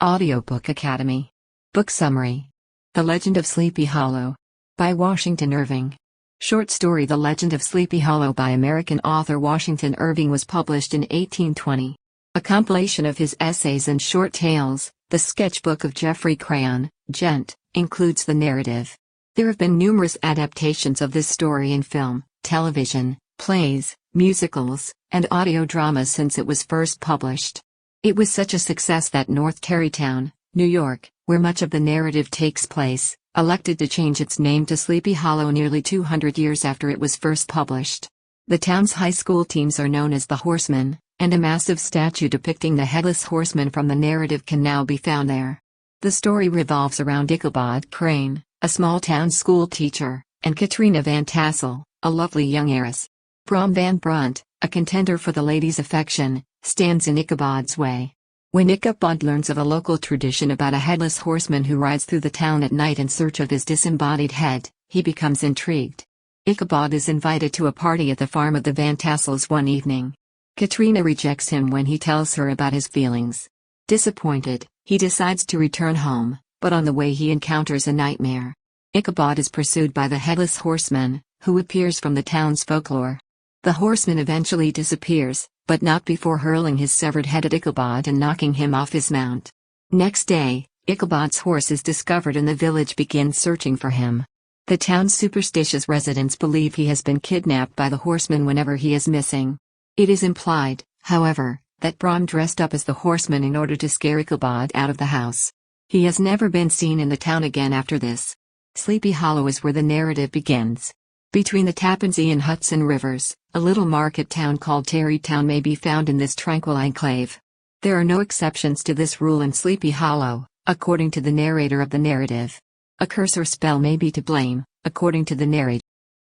Audiobook Academy. Book Summary. The Legend of Sleepy Hollow. By Washington Irving. Short story The Legend of Sleepy Hollow by American author Washington Irving was published in 1820. A compilation of his essays and short tales, the sketchbook of Geoffrey Crayon, Gent, includes the narrative. There have been numerous adaptations of this story in film, television, plays, musicals, and audio dramas since it was first published. It was such a success that North Tarrytown, New York, where much of the narrative takes place, elected to change its name to Sleepy Hollow nearly 200 years after it was first published. The town's high school teams are known as the Horsemen, and a massive statue depicting the Headless Horseman from the narrative can now be found there. The story revolves around Ichabod Crane, a small-town school teacher, and Katrina Van Tassel, a lovely young heiress. Brom Van Brunt, a contender for the lady's affection, stands in Ichabod's way. When Ichabod learns of a local tradition about a headless horseman who rides through the town at night in search of his disembodied head, he becomes intrigued. Ichabod is invited to a party at the farm of the Van Tassels one evening. Katrina rejects him when he tells her about his feelings. Disappointed, he decides to return home, but on the way he encounters a nightmare. Ichabod is pursued by the headless horseman, who appears from the town's folklore. The horseman eventually disappears, but not before hurling his severed head at Ichabod and knocking him off his mount. Next day, Ichabod's horse is discovered and the village begins searching for him. The town's superstitious residents believe he has been kidnapped by the horseman whenever he is missing. It is implied, however, that Brom dressed up as the horseman in order to scare Ichabod out of the house. He has never been seen in the town again after this. Sleepy Hollow is where the narrative begins. Between the Tappan Zee and Hudson rivers, a little market town called Tarrytown may be found in this tranquil enclave. There are no exceptions to this rule in Sleepy Hollow, according to the narrator of the narrative. A curse or spell may be to blame, according to the narrator.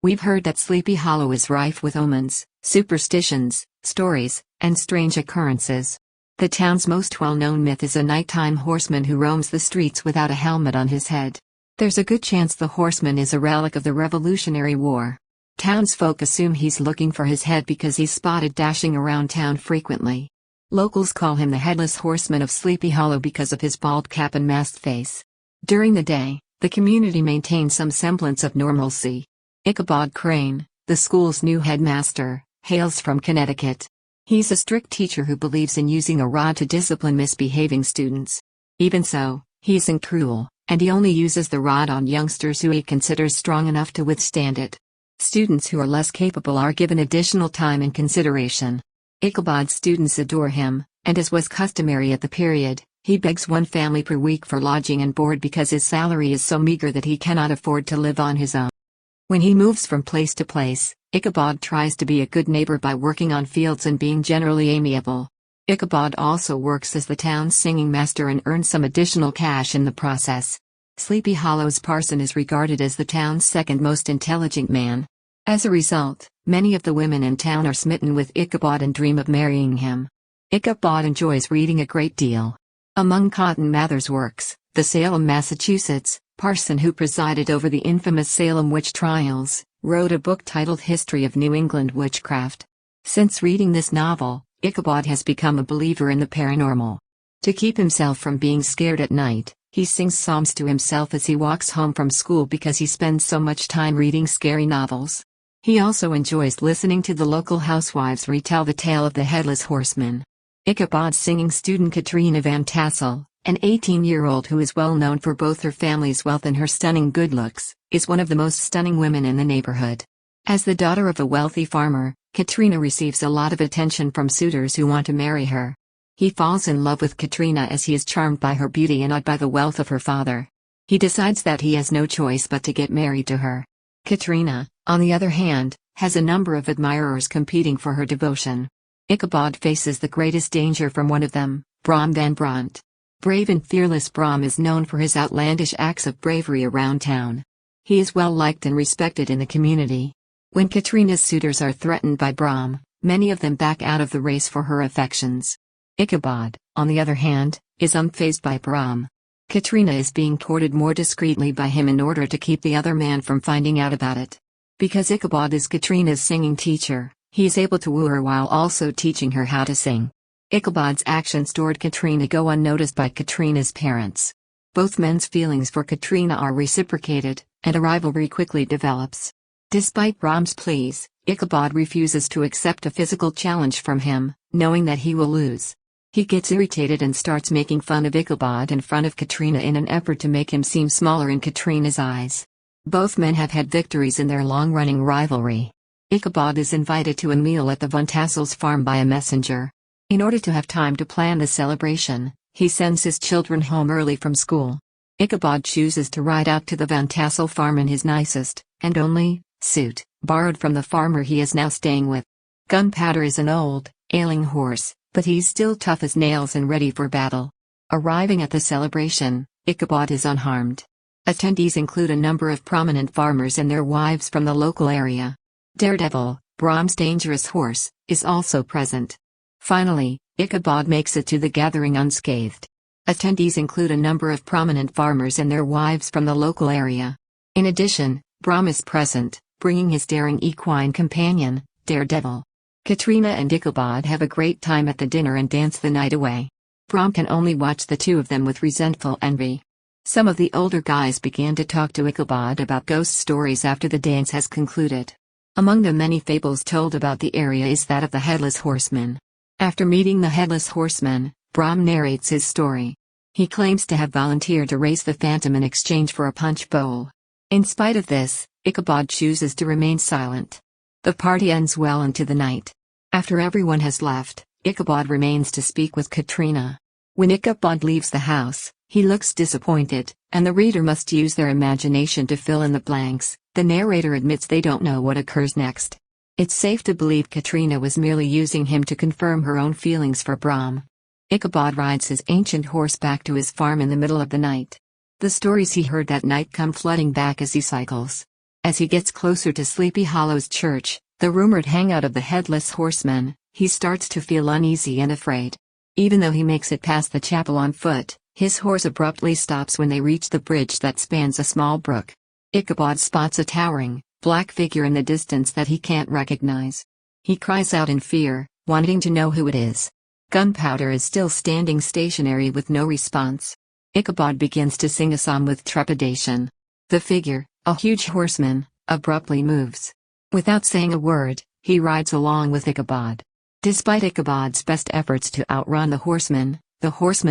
We've heard that Sleepy Hollow is rife with omens, superstitions, stories, and strange occurrences. The town's most well-known myth is a nighttime horseman who roams the streets without a helmet on his head. There's a good chance the horseman is a relic of the Revolutionary War. Townsfolk assume he's looking for his head because he's spotted dashing around town frequently. Locals call him the Headless Horseman of Sleepy Hollow because of his bald cap and masked face. During the day, the community maintains some semblance of normalcy. Ichabod Crane, the school's new headmaster, hails from Connecticut. He's a strict teacher who believes in using a rod to discipline misbehaving students. Even so, he isn't cruel, and he only uses the rod on youngsters who he considers strong enough to withstand it. Students who are less capable are given additional time and consideration. Ichabod's students adore him, and as was customary at the period, he begs one family per week for lodging and board because his salary is so meager that he cannot afford to live on his own. When he moves from place to place, Ichabod tries to be a good neighbor by working on fields and being generally amiable. Ichabod also works as the town's singing master and earns some additional cash in the process. Sleepy Hollow's parson is regarded as the town's second most intelligent man. As a result, many of the women in town are smitten with Ichabod and dream of marrying him. Ichabod enjoys reading a great deal. Among Cotton Mather's works, the Salem, Massachusetts, parson who presided over the infamous Salem witch trials, wrote a book titled History of New England Witchcraft. Since reading this novel, Ichabod has become a believer in the paranormal. To keep himself from being scared at night, he sings psalms to himself as he walks home from school because he spends so much time reading scary novels. He also enjoys listening to the local housewives retell the tale of the Headless Horseman. Ichabod's singing student Katrina Van Tassel, an 18-year-old who is well known for both her family's wealth and her stunning good looks, is one of the most stunning women in the neighborhood. As the daughter of a wealthy farmer, Katrina receives a lot of attention from suitors who want to marry her. He falls in love with Katrina as he is charmed by her beauty and awed by the wealth of her father. He decides that he has no choice but to get married to her. Katrina, on the other hand, has a number of admirers competing for her devotion. Ichabod faces the greatest danger from one of them, Brom Van Brunt. Brave and fearless Brom is known for his outlandish acts of bravery around town. He is well liked and respected in the community. When Katrina's suitors are threatened by Brom, many of them back out of the race for her affections. Ichabod, on the other hand, is unfazed by Brom. Katrina is being courted more discreetly by him in order to keep the other man from finding out about it. Because Ichabod is Katrina's singing teacher, he is able to woo her while also teaching her how to sing. Ichabod's actions toward Katrina go unnoticed by Katrina's parents. Both men's feelings for Katrina are reciprocated, and a rivalry quickly develops. Despite Brahm's pleas, Ichabod refuses to accept a physical challenge from him, knowing that he will lose. He gets irritated and starts making fun of Ichabod in front of Katrina in an effort to make him seem smaller in Katrina's eyes. Both men have had victories in their long-running rivalry. Ichabod is invited to a meal at the Van Tassel's farm by a messenger. In order to have time to plan the celebration, he sends his children home early from school. Ichabod chooses to ride out to the Van Tassel farm in his nicest, and only, suit, borrowed from the farmer he is now staying with. Gunpowder is an old, ailing horse, but he's still tough as nails and ready for battle. Arriving at the celebration, Ichabod is unharmed. Attendees include a number of prominent farmers and their wives from the local area. Daredevil, Brahm's dangerous horse, is also present. Finally, Ichabod makes it to the gathering unscathed. Attendees include a number of prominent farmers and their wives from the local area. In addition, Brahm is present, bringing his daring equine companion, Daredevil. Katrina and Ichabod have a great time at the dinner and dance the night away. Brahm can only watch the two of them with resentful envy. Some of the older guys began to talk to Ichabod about ghost stories after the dance has concluded. Among the many fables told about the area is that of the Headless Horseman. After meeting the Headless Horseman, Brahm narrates his story. He claims to have volunteered to race the Phantom in exchange for a punch bowl. In spite of this, Ichabod chooses to remain silent. The party ends well into the night. After everyone has left, Ichabod remains to speak with Katrina. When Ichabod leaves the house, he looks disappointed, and the reader must use their imagination to fill in the blanks. The narrator admits they don't know what occurs next. It's safe to believe Katrina was merely using him to confirm her own feelings for Brahm. Ichabod rides his ancient horse back to his farm in the middle of the night. The stories he heard that night come flooding back as he cycles. As he gets closer to Sleepy Hollow's church, the rumored hangout of the Headless Horseman, he starts to feel uneasy and afraid. Even though he makes it past the chapel on foot, his horse abruptly stops when they reach the bridge that spans a small brook. Ichabod spots a towering, black figure in the distance that he can't recognize. He cries out in fear, wanting to know who it is. Gunpowder is still standing stationary with no response. Ichabod begins to sing a psalm with trepidation. The figure, a huge horseman, abruptly moves. Without saying a word, he rides along with Ichabod. Despite Ichabod's best efforts to outrun the horseman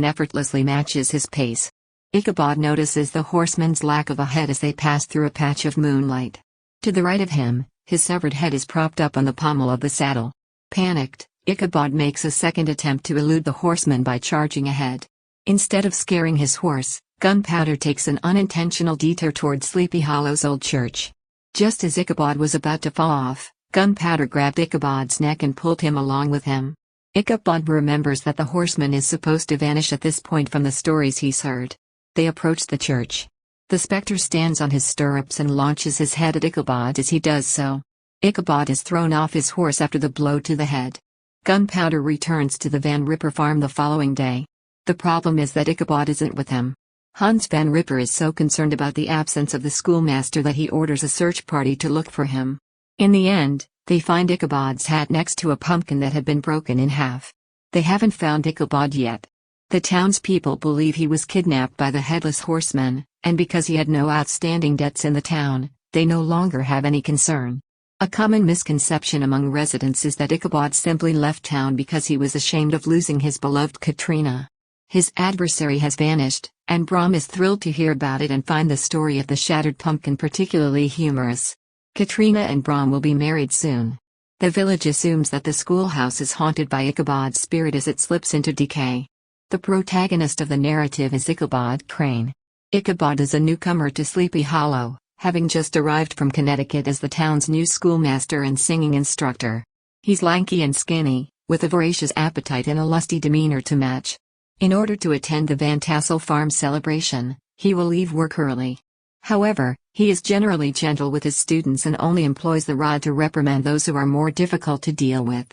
effortlessly matches his pace. Ichabod notices the horseman's lack of a head as they pass through a patch of moonlight. To the right of him, his severed head is propped up on the pommel of the saddle. Panicked, Ichabod makes a second attempt to elude the horseman by charging ahead. Instead of scaring his horse, Gunpowder takes an unintentional detour toward Sleepy Hollow's old church. Just as Ichabod was about to fall off, Gunpowder grabbed Ichabod's neck and pulled him along with him. Ichabod remembers that the horseman is supposed to vanish at this point from the stories he's heard. They approach the church. The specter stands on his stirrups and launches his head at Ichabod as he does so. Ichabod is thrown off his horse after the blow to the head. Gunpowder returns to the Van Ripper farm the following day. The problem is that Ichabod isn't with him. Hans Van Ripper is so concerned about the absence of the schoolmaster that he orders a search party to look for him. In the end, they find Ichabod's hat next to a pumpkin that had been broken in half. They haven't found Ichabod yet. The townspeople believe he was kidnapped by the Headless Horseman, and because he had no outstanding debts in the town, they no longer have any concern. A common misconception among residents is that Ichabod simply left town because he was ashamed of losing his beloved Katrina. His adversary has vanished, and Brahm is thrilled to hear about it and find the story of the shattered pumpkin particularly humorous. Katrina and Brahm will be married soon. The village assumes that the schoolhouse is haunted by Ichabod's spirit as it slips into decay. The protagonist of the narrative is Ichabod Crane. Ichabod is a newcomer to Sleepy Hollow, having just arrived from Connecticut as the town's new schoolmaster and singing instructor. He's lanky and skinny, with a voracious appetite and a lusty demeanor to match. In order to attend the Van Tassel farm celebration, he will leave work early. However, he is generally gentle with his students and only employs the rod to reprimand those who are more difficult to deal with.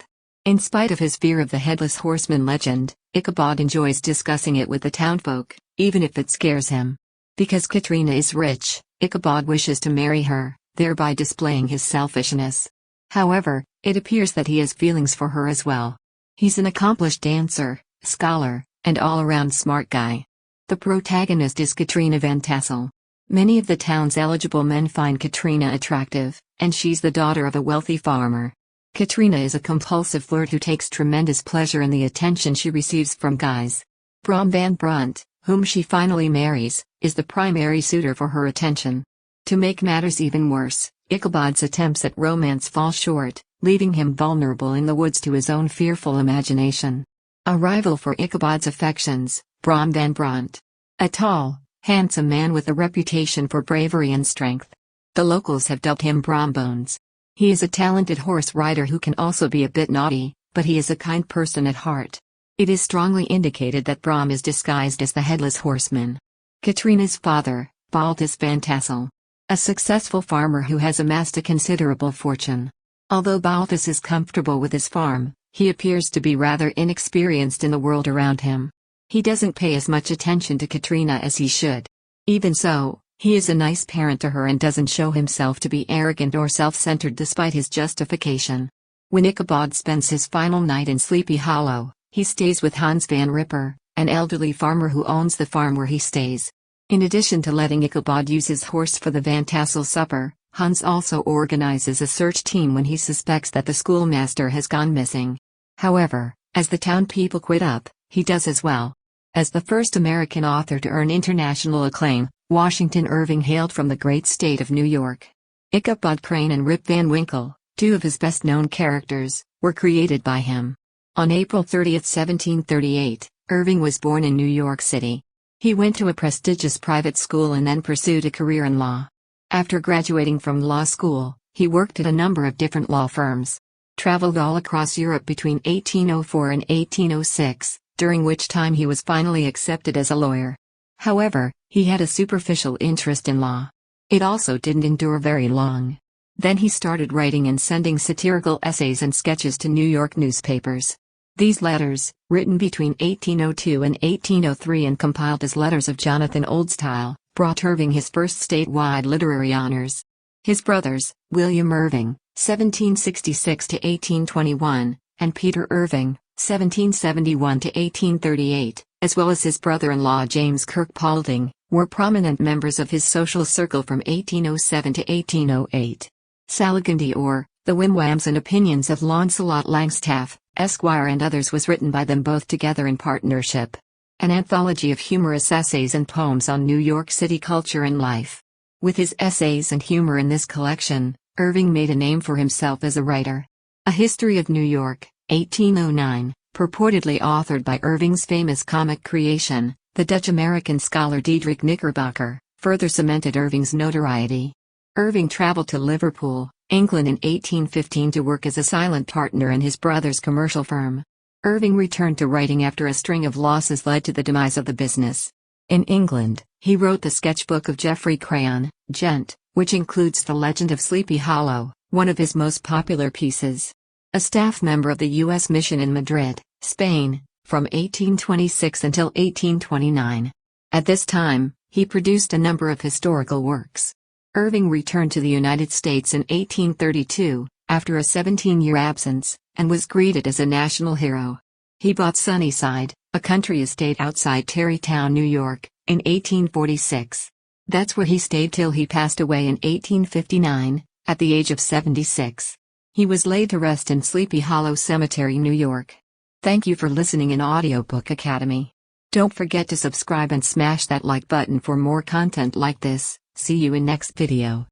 In spite of his fear of the Headless Horseman legend, Ichabod enjoys discussing it with the townfolk, even if it scares him. Because Katrina is rich, Ichabod wishes to marry her, thereby displaying his selfishness. However, it appears that he has feelings for her as well. He's an accomplished dancer, scholar, and all-around smart guy. The protagonist is Katrina Van Tassel. Many of the town's eligible men find Katrina attractive, and she's the daughter of a wealthy farmer. Katrina is a compulsive flirt who takes tremendous pleasure in the attention she receives from guys. Brom Van Brunt, whom she finally marries, is the primary suitor for her attention. To make matters even worse, Ichabod's attempts at romance fall short, leaving him vulnerable in the woods to his own fearful imagination. A rival for Ichabod's affections, Brom Van Brunt. A tall, handsome man with a reputation for bravery and strength. The locals have dubbed him Brombones. He is a talented horse rider who can also be a bit naughty, but he is a kind person at heart. It is strongly indicated that Brom is disguised as the Headless Horseman. Katrina's father, Baltus Van Tassel. A successful farmer who has amassed a considerable fortune. Although Baltus is comfortable with his farm, he appears to be rather inexperienced in the world around him. He doesn't pay as much attention to Katrina as he should. Even so, he is a nice parent to her and doesn't show himself to be arrogant or self-centered despite his justification. When Ichabod spends his final night in Sleepy Hollow, he stays with Hans Van Ripper, an elderly farmer who owns the farm where he stays. In addition to letting Ichabod use his horse for the Van Tassel supper, Hans also organizes a search team when he suspects that the schoolmaster has gone missing. However, as the town people quit up, he does as well. As the first American author to earn international acclaim, Washington Irving hailed from the great state of New York. Ichabod Crane and Rip Van Winkle, two of his best-known characters, were created by him. On April 30, 1738, Irving was born in New York City. He went to a prestigious private school and then pursued a career in law. After graduating from law school, he worked at a number of different law firms. Traveled all across Europe between 1804 and 1806, during which time he was finally accepted as a lawyer. However, he had a superficial interest in law. It also didn't endure very long. Then he started writing and sending satirical essays and sketches to New York newspapers. These letters, written between 1802 and 1803 and compiled as Letters of Jonathan Oldstyle, brought Irving his first statewide literary honors. His brothers, William Irving, 1766 to 1821, and Peter Irving, 1771 to 1838, as well as his brother-in-law James Kirk Paulding, were prominent members of his social circle from 1807 to 1808. Saligandy or The Wigwams and Opinions of Launcelot Langstaff, Esquire and others was written by them both together in partnership. An anthology of humorous essays and poems on New York City culture and life. With his essays and humor in this collection, Irving made a name for himself as a writer. A History of New York, 1809, purportedly authored by Irving's famous comic creation, the Dutch-American scholar Diederik Knickerbocker, further cemented Irving's notoriety. Irving traveled to Liverpool, England in 1815 to work as a silent partner in his brother's commercial firm. Irving returned to writing after a string of losses led to the demise of the business. In England, he wrote the sketchbook of Geoffrey Crayon, Gent, which includes The Legend of Sleepy Hollow, one of his most popular pieces. A staff member of the U.S. Mission in Madrid, Spain, from 1826 until 1829. At this time, he produced a number of historical works. Irving returned to the United States in 1832, after a 17-year absence, and was greeted as a national hero. He bought Sunnyside, a country estate outside Tarrytown, New York, in 1846. That's where he stayed till he passed away in 1859, at the age of 76. He was laid to rest in Sleepy Hollow Cemetery, New York. Thank you for listening in Audiobook Academy. Don't forget to subscribe and smash that like button for more content like this. See you in next video.